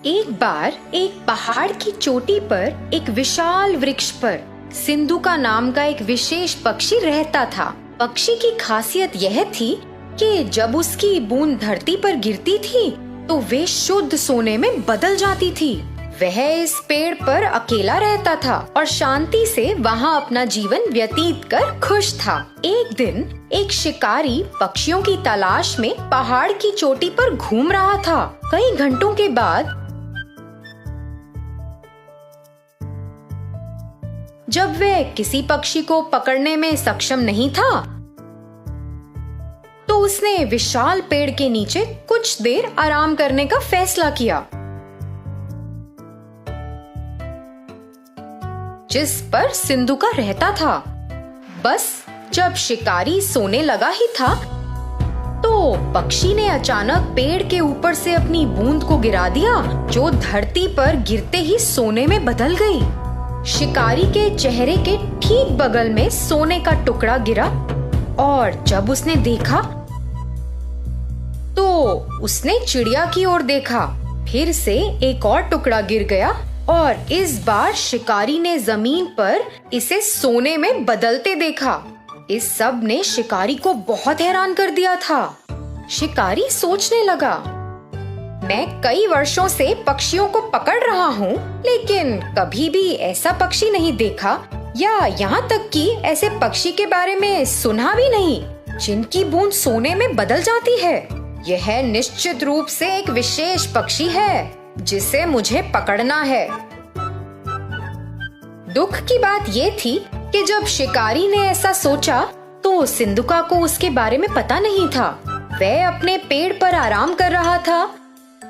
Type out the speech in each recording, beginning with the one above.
एक बार एक पहाड़ की चोटी पर एक विशाल वृक्ष पर सिंधुका नाम का एक विशेष पक्षी रहता था। पक्षी की खासियत यह थी कि जब उसकी बूंद धरती पर गिरती थी तो वे शुद्ध सोने में बदल जाती थी। वह इस पेड़ पर अकेला रहता था और शांति से वहाँ अपना जीवन व्यतीत कर खुश था। एक दिन एक शिकारी पक्षियों की तलाश में पहाड़ की चोटी पर घूम रहा था। कई घंटों के बाद जब वह किसी पक्षी को पकड़ने में सक्षम नहीं था तो उसने विशाल पेड़ के नीचे कुछ देर आराम करने का फैसला किया, जिस पर सिंधुका रहता था। बस जब शिकारी सोने लगा ही था तो पक्षी ने अचानक पेड़ के ऊपर से अपनी बूंद को गिरा दिया, जो धरती पर गिरते ही सोने में बदल गई। शिकारी के चेहरे के ठीक बगल में सोने का टुकड़ा गिरा और जब उसने देखा तो उसने चिड़िया की ओर देखा। फिर से एक और टुकड़ा गिर गया और इस बार शिकारी ने जमीन पर इसे सोने में बदलते देखा। इस सब ने शिकारी को बहुत हैरान कर दिया था। शिकारी सोचने लगा, मैं कई वर्षों से पक्षियों को पकड़ रहा हूँ, लेकिन कभी भी ऐसा पक्षी नहीं देखा या यहाँ तक कि ऐसे पक्षी के बारे में सुना भी नहीं जिनकी बूंद सोने में बदल जाती है। यह निश्चित रूप से एक विशेष पक्षी है जिसे मुझे पकड़ना है। दुख की बात ये थी कि जब शिकारी ने ऐसा सोचा तो सिंधुका को उसके बारे में पता नहीं था। वह अपने पेड़ पर आराम कर रहा था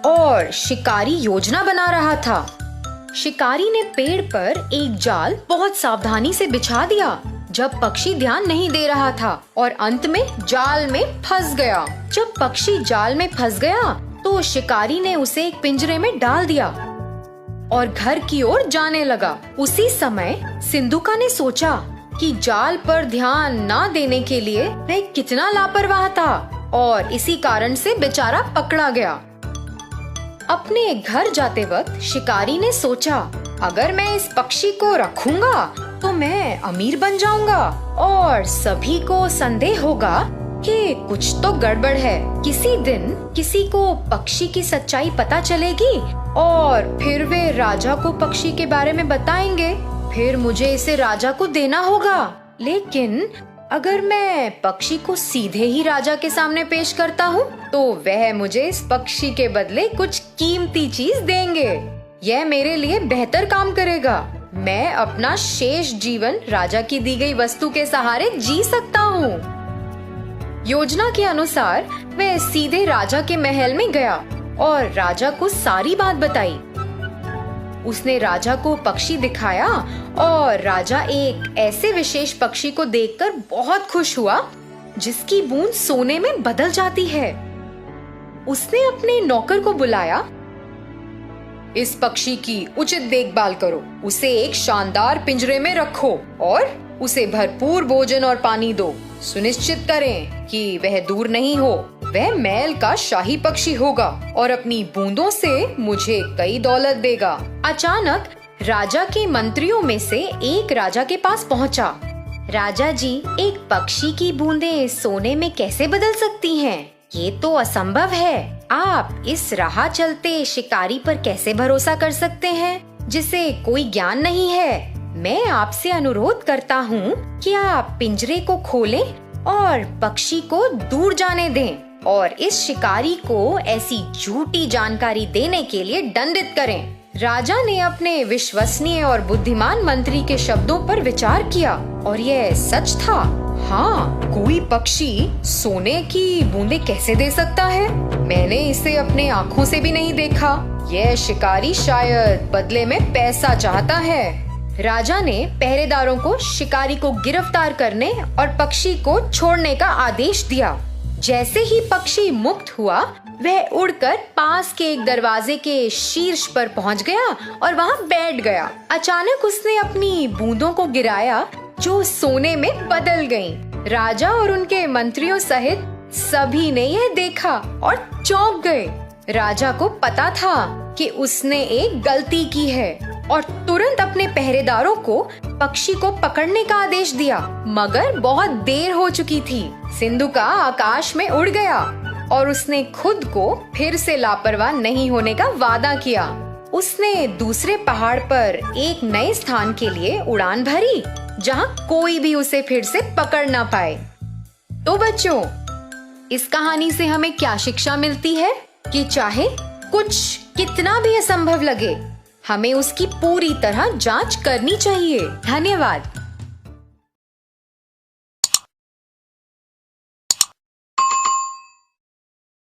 और शिकारी योजना बना रहा था। शिकारी ने पेड़ पर एक जाल बहुत सावधानी से बिछा दिया जब पक्षी ध्यान नहीं दे रहा था और अंत में जाल में फंस गया। जब पक्षी जाल में फंस गया तो शिकारी ने उसे एक पिंजरे में डाल दिया और घर की ओर जाने लगा। उसी समय सिंधुका ने सोचा कि जाल पर ध्यान न देने के लिए वह कितना लापरवाह था और इसी कारण से बेचारा पकड़ा गया। अपने घर जाते वक्त शिकारी ने सोचा, अगर मैं इस पक्षी को रखूंगा तो मैं अमीर बन जाऊंगा और सभी को संदेह होगा कि कुछ तो गड़बड़ है। किसी दिन किसी को पक्षी की सच्चाई पता चलेगी और फिर वे राजा को पक्षी के बारे में बताएंगे। फिर मुझे इसे राजा को देना होगा। लेकिन अगर मैं पक्षी को सीधे ही राजा के सामने पेश करता हूँ तो वह मुझे इस पक्षी के बदले कुछ कीमती चीज देंगे। यह मेरे लिए बेहतर काम करेगा। मैं अपना शेष जीवन राजा की दी गई वस्तु के सहारे जी सकता हूँ। योजना के अनुसार वह सीधे राजा के महल में गया और राजा को सारी बात बताई। उसने राजा को पक्षी दिखाया और राजा एक ऐसे विशेष पक्षी को देखकर बहुत खुश हुआ जिसकी बूंद सोने में बदल जाती है। उसने अपने नौकर को बुलाया, इस पक्षी की उचित देखभाल करो, उसे एक शानदार पिंजरे में रखो और उसे भरपूर भोजन और पानी दो। सुनिश्चित करें कि वह दूर नहीं हो। वह महल का शाही पक्षी होगा और अपनी बूंदों से मुझे कई दौलत देगा। अचानक राजा के मंत्रियों में से एक राजा के पास पहुंचा। राजा जी, एक पक्षी की बूंदें सोने में कैसे बदल सकती हैं? ये तो असंभव है। आप इस राह चलते शिकारी पर कैसे भरोसा कर सकते हैं जिसे कोई ज्ञान नहीं है? मैं आपसे अनुरोध करता हूँ कि आप पिंजरे को खोलें और पक्षी को दूर जाने दें और इस शिकारी को ऐसी झूठी जानकारी देने के लिए दंडित करें। राजा ने अपने विश्वसनीय और बुद्धिमान मंत्री के शब्दों पर विचार किया और यह सच था। हाँ, कोई पक्षी सोने की बूंदें कैसे दे सकता है? मैंने इसे अपने आँखों से भी नहीं देखा। यह शिकारी शायद बदले में पैसा चाहता है। राजा ने पहरेदारों को शिकारी को गिरफ्तार करने और पक्षी को छोड़ने का आदेश दिया। जैसे ही पक्षी मुक्त हुआ वह उड़कर पास के एक दरवाजे के शीर्ष पर पहुंच गया और वहां बैठ गया। अचानक उसने अपनी बूंदों को गिराया जो सोने में बदल गईं। राजा और उनके मंत्रियों सहित सभी ने यह देखा और चौंक गए। राजा को पता था कि उसने एक गलती की है और तुरंत अपने पहरेदारों को पक्षी को पकड़ने का आदेश दिया, मगर बहुत देर हो चुकी थी। सिंधुका आकाश में उड़ गया और उसने खुद को फिर से लापरवाह नहीं होने का वादा किया। उसने दूसरे पहाड़ पर एक नए स्थान के लिए उड़ान भरी, जहाँ कोई भी उसे फिर से पकड़ ना पाए। तो बच्चों, इस कहानी से हमें क्या शिक्षा मिलती है कि चाहे कुछ कितना भी असंभव लगे, हमें उसकी पूरी तरह जांच करनी चाहिए। धन्यवाद।